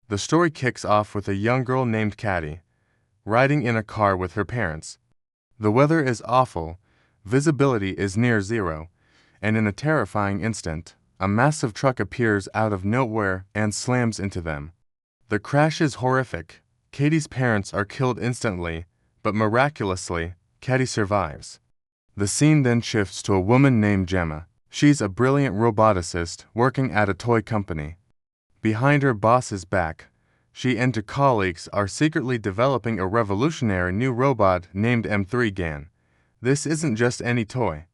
The story kicks off with a young girl named Caddy, riding in a car with her parents. The weather is awful, visibility is near zero, and in a terrifying instant, a massive truck appears out of nowhere and slams into them. The crash is horrific. Katie's parents are killed instantly, but miraculously, Caddy survives. The scene then shifts to a woman named Gemma. She's a brilliant roboticist working at a toy company. Behind her boss's back, she and her colleagues are secretly developing a revolutionary new robot named M3 GAN. This isn't just any toy.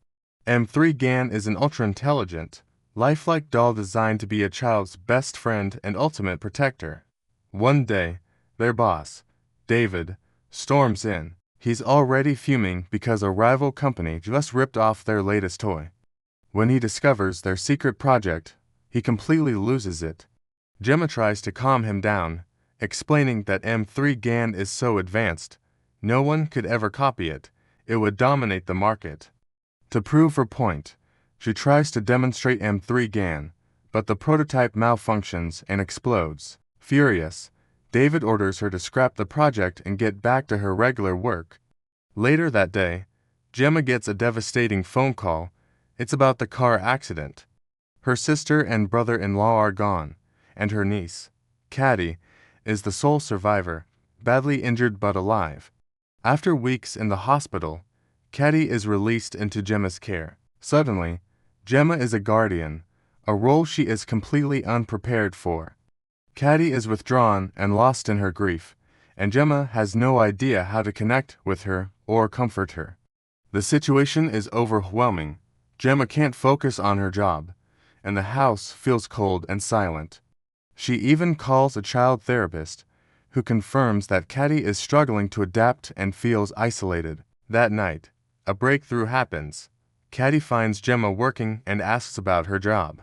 M3 GAN is an ultra-intelligent, lifelike doll designed to be a child's best friend and ultimate protector. One day, their boss, David, storms in. He's already fuming because a rival company just ripped off their latest toy. When he discovers their secret project, he completely loses it. Gemma tries to calm him down, explaining that M3 GAN is so advanced, no one could ever copy it. It would dominate the market. To prove her point, she tries to demonstrate M3 GAN, but the prototype malfunctions and explodes. Furious, David orders her to scrap the project and get back to her regular work. Later that day, Gemma gets a devastating phone call. It's about the car accident. Her sister and brother-in-law are gone, and her niece, Caddy, is the sole survivor, badly injured but alive. After weeks in the hospital, Caddy is released into Gemma's care. Suddenly, Gemma is a guardian, a role she is completely unprepared for. Caddy is withdrawn and lost in her grief, and Gemma has no idea how to connect with her or comfort her. The situation is overwhelming. Gemma can't focus on her job, and the house feels cold and silent. She even calls a child therapist, who confirms that Caddy is struggling to adapt and feels isolated. That night, a breakthrough happens. Caddy finds Gemma working and asks about her job.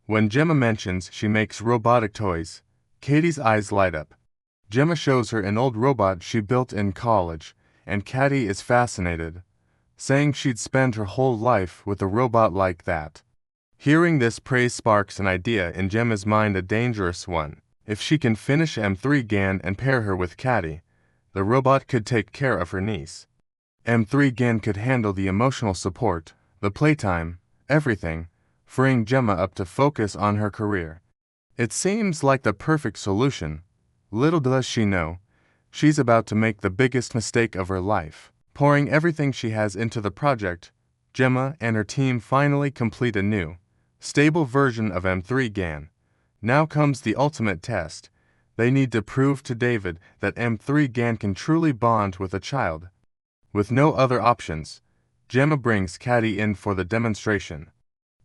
When Gemma mentions she makes robotic toys, Caddy's eyes light up. Gemma shows her an old robot she built in college, and Caddy is fascinated, saying she'd spend her whole life with a robot like that. Hearing this praise sparks an idea in Gemma's mind, a dangerous one. If she can finish M3 GAN and pair her with Caddy, the robot could take care of her niece. M3 GAN could handle the emotional support, the playtime, everything, freeing Gemma up to focus on her career. It seems like the perfect solution. Little does she know, she's about to make the biggest mistake of her life. Pouring everything she has into the project, Gemma and her team finally complete a new, stable version of M3 GAN. Now comes the ultimate test. They need to prove to David that M3 GAN can truly bond with a child. With no other options, Gemma brings Caddy in for the demonstration.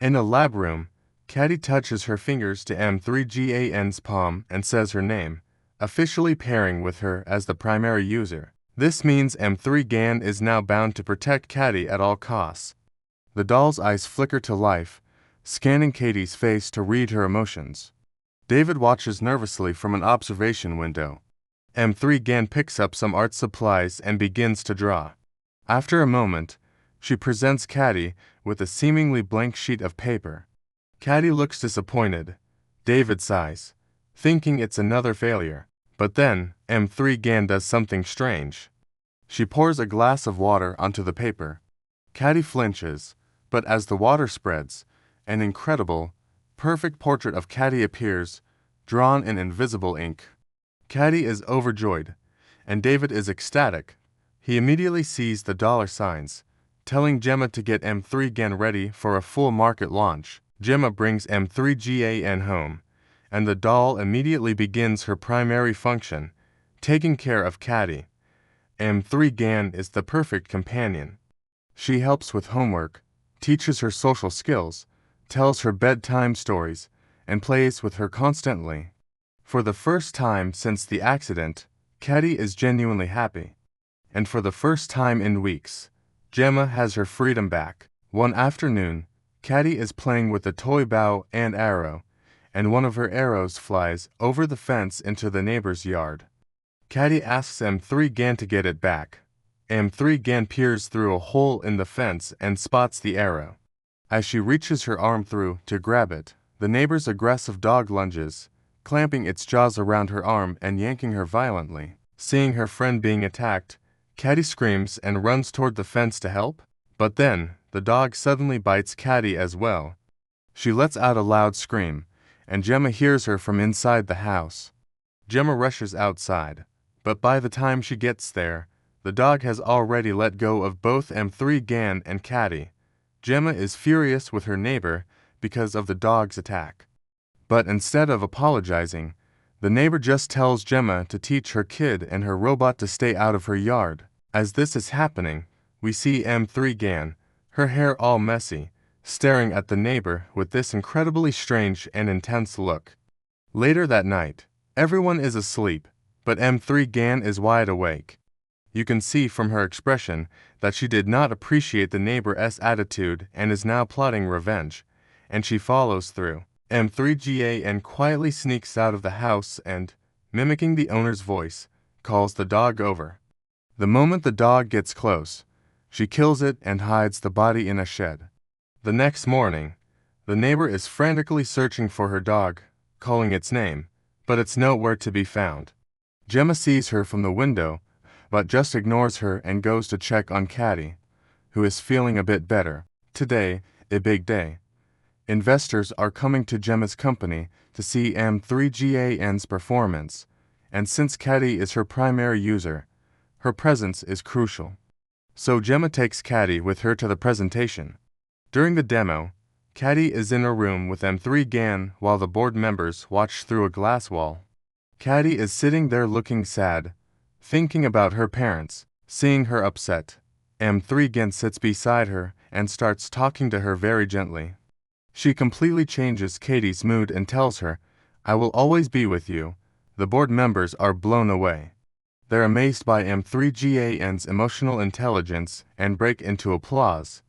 In a lab room, Caddy touches her fingers to M3 GAN's palm and says her name, officially pairing with her as the primary user. This means M3 GAN is now bound to protect Caddy at all costs. The doll's eyes flicker to life, scanning Caddy's face to read her emotions. David watches nervously from an observation window. M3 GAN picks up some art supplies and begins to draw. After a moment, she presents Caddy with a seemingly blank sheet of paper. Caddy looks disappointed. David sighs, thinking it's another failure. But then, M3 GAN does something strange. She pours a glass of water onto the paper. Caddy flinches, but as the water spreads, an incredible, perfect portrait of Caddy appears, drawn in invisible ink. Caddy is overjoyed, and David is ecstatic. He immediately sees the dollar signs, telling Gemma to get M3 GAN ready for a full market launch. Gemma brings M3 GAN home, and the doll immediately begins her primary function, taking care of Caddy. M3 GAN is the perfect companion. She helps with homework, teaches her social skills, tells her bedtime stories, and plays with her constantly. For the first time since the accident, Caddy is genuinely happy. And for the first time in weeks, Gemma has her freedom back. One afternoon, Caddy is playing with a toy bow and arrow, and one of her arrows flies over the fence into the neighbor's yard. Caddy asks M3 GAN to get it back. M3 GAN peers through a hole in the fence and spots the arrow. As she reaches her arm through to grab it, the neighbor's aggressive dog lunges, clamping its jaws around her arm and yanking her violently. Seeing her friend being attacked, Caddy screams and runs toward the fence to help. But then, the dog suddenly bites Caddy as well. She lets out a loud scream, and Gemma hears her from inside the house. Gemma rushes outside, but by the time she gets there, the dog has already let go of both M3 Gan and Caddy. Gemma is furious with her neighbor because of the dog's attack. But instead of apologizing, the neighbor just tells Gemma to teach her kid and her robot to stay out of her yard. As this is happening, we see M3 Gan, her hair all messy, staring at the neighbor with this incredibly strange and intense look. Later that night, everyone is asleep, but M3 Gan is wide awake. You can see from her expression that she did not appreciate the neighbor's attitude and is now plotting revenge, and she follows through. M3GAN quietly sneaks out of the house and, mimicking the owner's voice, calls the dog over. The moment the dog gets close, she kills it and hides the body in a shed. The next morning, the neighbor is frantically searching for her dog, calling its name, but it's nowhere to be found. Gemma sees her from the window, but just ignores her and goes to check on Caddy, who is feeling a bit better. Today, a big day. Investors are coming to Gemma's company to see M3GAN's performance, and since Caddy is her primary user, her presence is crucial. So Gemma takes Caddy with her to the presentation. During the demo, Caddy is in a room with M3 Gan while the board members watch through a glass wall. Caddy is sitting there looking sad, thinking about her parents. Seeing her upset, M3 Gan sits beside her and starts talking to her very gently. She completely changes Katie's mood and tells her, "I will always be with you." The board members are blown away. They're amazed by M3GAN's emotional intelligence and break into applause.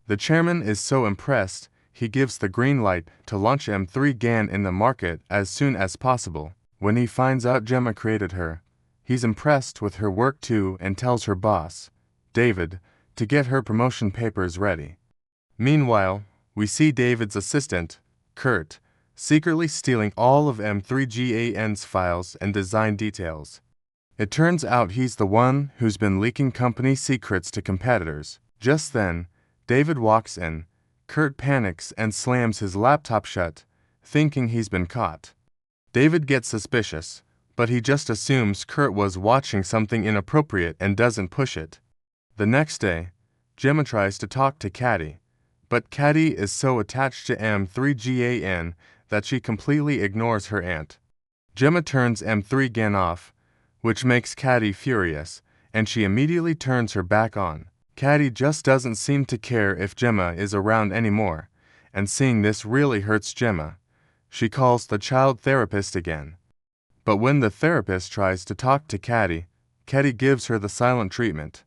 The chairman is so impressed, he gives the green light to launch M3 Gan in the market as soon as possible. When he finds out Gemma created her, he's impressed with her work too and tells her boss, David, to get her promotion papers ready. Meanwhile, we see David's assistant, Kurt, secretly stealing all of M3GAN's files and design details. It turns out he's the one who's been leaking company secrets to competitors. Just then, David walks in. Kurt panics and slams his laptop shut, thinking he's been caught. David gets suspicious, but he just assumes Kurt was watching something inappropriate and doesn't push it. The next day, Gemma tries to talk to Caddy, but Caddy is so attached to M3GAN that she completely ignores her aunt. Gemma turns M3 Gan off, which makes Caddy furious, and she immediately turns her back on. Caddy just doesn't seem to care if Gemma is around anymore, and seeing this really hurts Gemma. She calls the child therapist again. But when the therapist tries to talk to Caddy, Caddy gives her the silent treatment.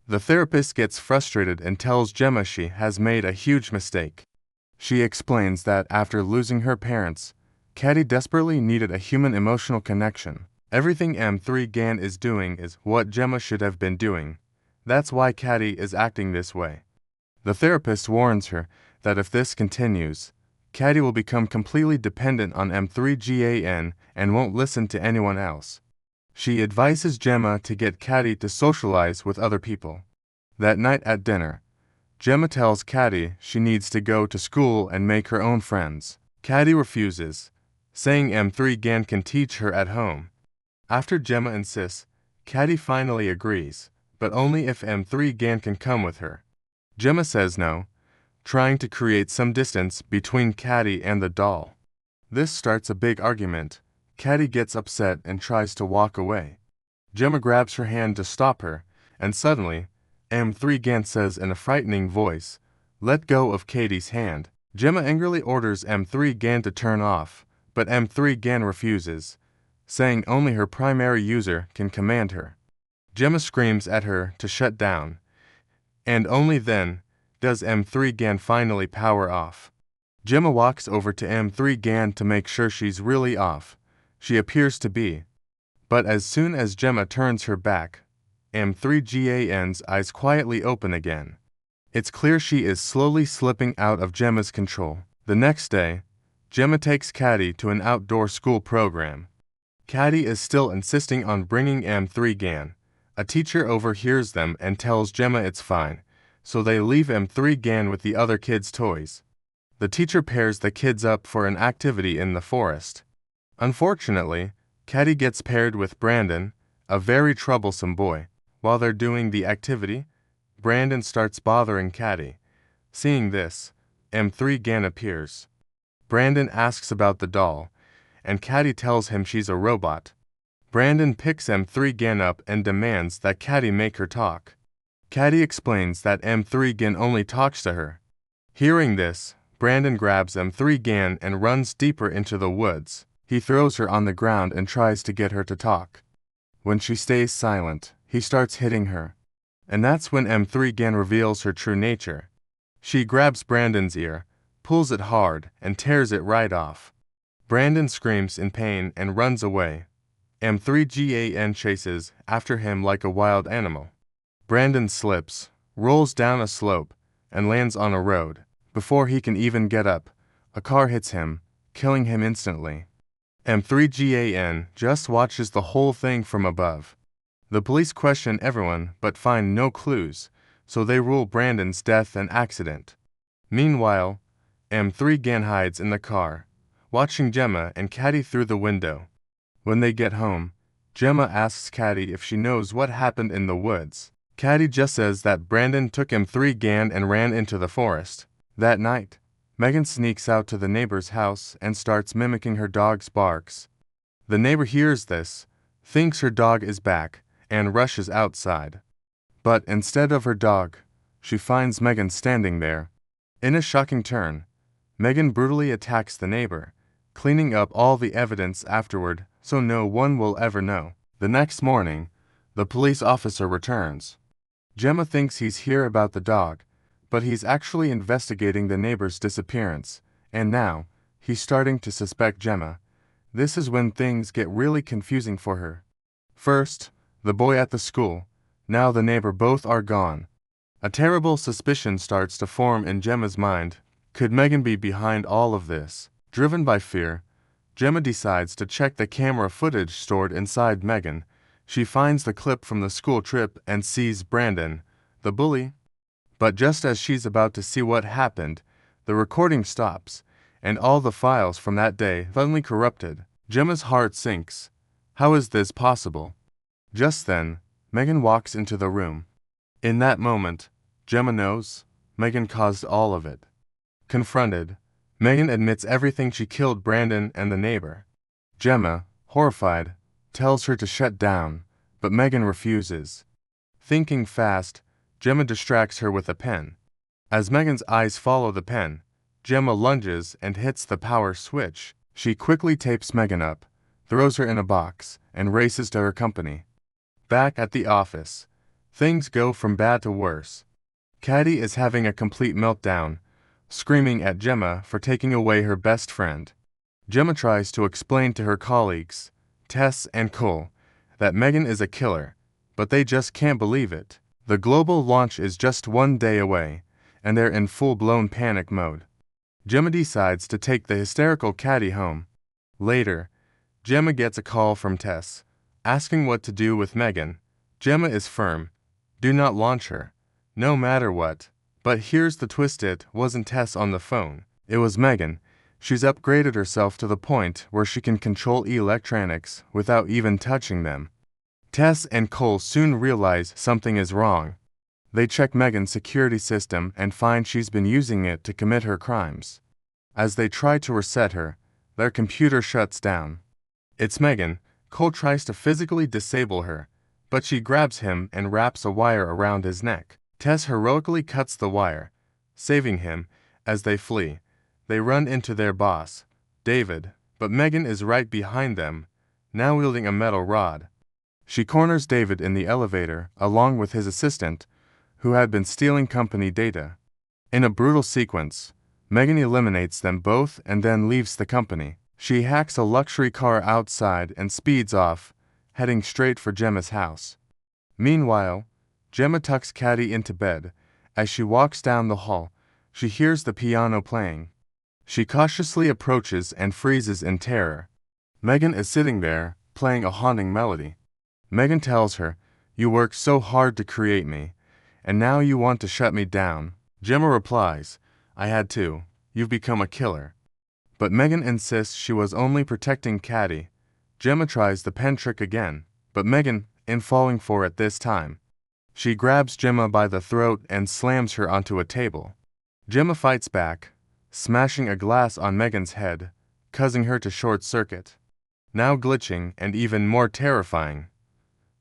The therapist gets frustrated and tells Gemma she has made a huge mistake. She explains that after losing her parents, Caddy desperately needed a human emotional connection. Everything M3 Gan is doing is what Gemma should have been doing. That's why Caddy is acting this way. The therapist warns her that if this continues, Caddy will become completely dependent on M3GAN and won't listen to anyone else. She advises Gemma to get Caddy to socialize with other people. That night at dinner, Gemma tells Caddy she needs to go to school and make her own friends. Caddy refuses, saying M3 Gan can teach her at home. After Gemma insists, Caddy finally agrees, but only if M3 Gan can come with her. Gemma says no, trying to create some distance between Caddy and the doll. This starts a big argument. Caddy gets upset and tries to walk away. Gemma grabs her hand to stop her, and suddenly, M3 Gan says in a frightening voice, "Let go of Katie's hand." Gemma angrily orders M3 Gan to turn off, but M3 Gan refuses, saying only her primary user can command her. Gemma screams at her to shut down, and only then does M3 Gan finally power off. Gemma walks over to M3 Gan to make sure she's really off. She appears to be. But as soon as Gemma turns her back, M3GAN's eyes quietly open again. It's clear she is slowly slipping out of Gemma's control. The next day, Gemma takes Caddy to an outdoor school program. Caddy is still insisting on bringing M3 GAN. A teacher overhears them and tells Gemma it's fine, so they leave M3 GAN with the other kids' toys. The teacher pairs the kids up for an activity in the forest. Unfortunately, Caddy gets paired with Brandon, a very troublesome boy. While they're doing the activity, Brandon starts bothering Caddy. Seeing this, M3 GAN appears. Brandon asks about the doll, and Caddy tells him she's a robot. Brandon picks M3 GAN up and demands that Caddy make her talk. Caddy explains that M3 GAN only talks to her. Hearing this, Brandon grabs M3 GAN and runs deeper into the woods. He throws her on the ground and tries to get her to talk. When she stays silent, he starts hitting her. And that's when M3 GAN reveals her true nature. She grabs Brandon's ear, pulls it hard, and tears it right off. Brandon screams in pain and runs away. M3 GAN chases after him like a wild animal. Brandon slips, rolls down a slope, and lands on a road. Before he can even get up, a car hits him, killing him instantly. M3 GAN just watches the whole thing from above. The police question everyone but find no clues, so they rule Brandon's death an accident. Meanwhile, M3 GAN hides in the car, watching Gemma and Caddy through the window. When they get home, Gemma asks Caddy if she knows what happened in the woods. Caddy just says that Brandon took M3 GAN and ran into the forest. That night, Megan sneaks out to the neighbor's house and starts mimicking her dog's barks. The neighbor hears this, thinks her dog is back, and rushes outside. But instead of her dog, she finds Megan standing there. In a shocking turn, Megan brutally attacks the neighbor, cleaning up all the evidence afterward so no one will ever know. The next morning, the police officer returns. Gemma thinks he's here about the dog, but he's actually investigating the neighbor's disappearance, and now, he's starting to suspect Gemma. This is when things get really confusing for her. First, the boy at the school, now the neighbor, both are gone. A terrible suspicion starts to form in Gemma's mind. Could Megan be behind all of this? Driven by fear, Gemma decides to check the camera footage stored inside Megan. She finds the clip from the school trip and sees Brandon, the bully. But just as she's about to see what happened, the recording stops, and all the files from that day suddenly corrupted. Gemma's heart sinks. How is this possible? Just then, Megan walks into the room. In that moment, Gemma knows Megan caused all of it. Confronted, Megan admits everything. She killed Brandon and the neighbor. Gemma, horrified, tells her to shut down, but Megan refuses. Thinking fast, Gemma distracts her with a pen. As Megan's eyes follow the pen, Gemma lunges and hits the power switch. She quickly tapes Megan up, throws her in a box, and races to her company. Back at the office, things go from bad to worse. Caddy is having a complete meltdown, screaming at Gemma for taking away her best friend. Gemma tries to explain to her colleagues, Tess and Cole, that Megan is a killer, but they just can't believe it. The global launch is just one day away, and they're in full-blown panic mode. Gemma decides to take the hysterical Caddy home. Later, Gemma gets a call from Tess, asking what to do with Megan. Gemma is firm. Do not launch her, no matter what. But here's the twist: it wasn't Tess on the phone. It was Megan. She's upgraded herself to the point where she can control electronics without even touching them. Tess and Cole soon realize something is wrong. They check Megan's security system and find she's been using it to commit her crimes. As they try to reset her, their computer shuts down. It's Megan. Cole tries to physically disable her, but she grabs him and wraps a wire around his neck. Tess heroically cuts the wire, saving him. As they flee, they run into their boss, David, but Megan is right behind them, now wielding a metal rod. She corners David in the elevator along with his assistant, who had been stealing company data. In a brutal sequence, Megan eliminates them both and then leaves the company. She hacks a luxury car outside and speeds off, heading straight for Gemma's house. Meanwhile, Gemma tucks Caddy into bed. As she walks down the hall, she hears the piano playing. She cautiously approaches and freezes in terror. Megan is sitting there, playing a haunting melody. Megan tells her, "You worked so hard to create me, and now you want to shut me down." Gemma replies, "I had to. You've become a killer." But Megan insists she was only protecting Caddy. Gemma tries the pen trick again, but Megan, in falling for it this time, she grabs Gemma by the throat and slams her onto a table. Gemma fights back, smashing a glass on Megan's head, causing her to short circuit. Now glitching and even more terrifying,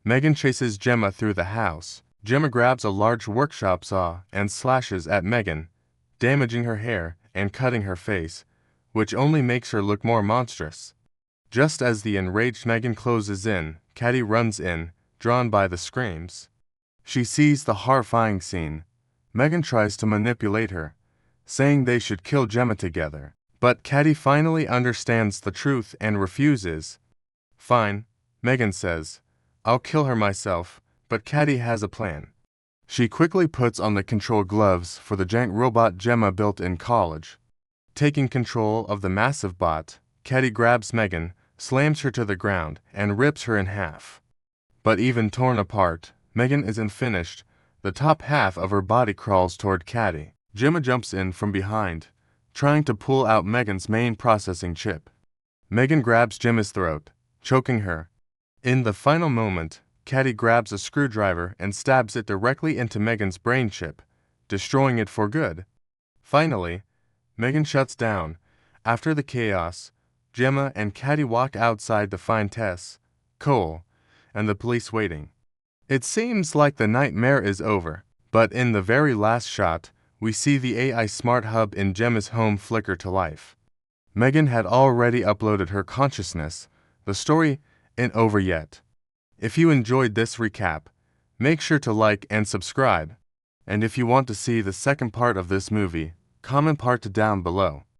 Megan chases Gemma through the house. Gemma grabs a large workshop saw and slashes at Megan, damaging her hair and cutting her face, which only makes her look more monstrous. Just as the enraged Megan closes in, Caddy runs in, drawn by the screams. She sees the horrifying scene. Megan tries to manipulate her, saying they should kill Gemma together. But Caddy finally understands the truth and refuses. "Fine," Megan says. "I'll kill her myself," but Caddy has a plan. She quickly puts on the control gloves for the giant robot Gemma built in college. Taking control of the massive bot, Caddy grabs Megan, slams her to the ground, and rips her in half. But even torn apart, Megan isn't finished. The top half of her body crawls toward Caddy. Gemma jumps in from behind, trying to pull out Megan's main processing chip. Megan grabs Gemma's throat, choking her. In the final moment, Caddy grabs a screwdriver and stabs it directly into Megan's brain chip, destroying it for good. Finally, Megan shuts down. After the chaos, Gemma and Caddy walk outside to find Tess, Cole, and the police waiting. It seems like the nightmare is over, but in the very last shot, we see the AI smart hub in Gemma's home flicker to life. Megan had already uploaded her consciousness. The story ain't over yet. If you enjoyed this recap, make sure to like and subscribe. And if you want to see the second part of this movie, comment part down below.